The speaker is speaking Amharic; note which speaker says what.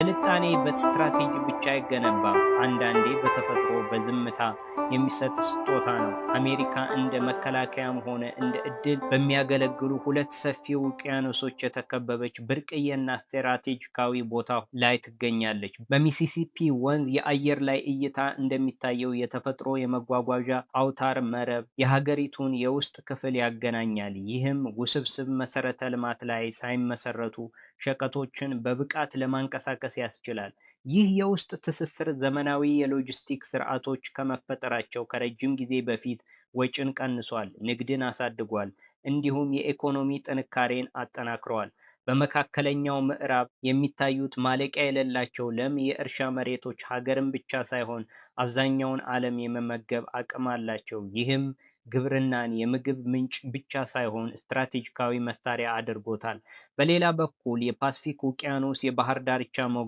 Speaker 1: ስልጣኔ በስትራቴጂ ብቻ አይገነባም፤ አንዳንዴ በተፈጥሮ በዝምታ የሚሰጥ ስጦታ ነው። አሜሪካ እንደ መከላከያም ሆነ እንደ ዕድል በሚያገለግሉ ሁለት ሰፊ ውቅያኖሶች የተከበበች ብርቅዬና ስትራቴጂካዊ ቦታ ላይ ትገኛለች። በሚሲሲፒ ወንዝ የአየር ላይ እይታ እንደሚታየው የተፈጥሮ የመጓጓዣ አውታረ መረብ የሀገሪቱን የውስጥ ክፍል ያገናኛል። ይህም ውስብስብ መሰረተ ልማት ላይ ሳይመሰረቱ ሸቀጦችን በብቃት ለማንቀሳቀስ ያስችላል። ይህ የውስጥ ትስስር ዘመናዊ የሎጂስቲክስ ስርዓቶች ከመፈጠራቸው ከረጅም ጊዜ በፊት ወጪን ቀንሷል፣ ንግድን አሳድጓል፣ እንዲሁም የኢኮኖሚ ጥንካሬን አጠናክረዋል። በመካከለኛው ምዕራብ የሚታዩት ማለቂያ የሌላቸው ለም የእርሻ መሬቶች ሀገርን ብቻ ሳይሆን አብዛኛውን ዓለም የመመገብ አቅም አላቸው። ይህም ግብርናን የምግብ ምንጭ ብቻ ሳይሆን ስትራቴጂካዊ መሳሪያ አድርጎታል። በሌላ በኩል የፓስፊክ ውቅያኖስ የባህር ዳርቻ ሞገድ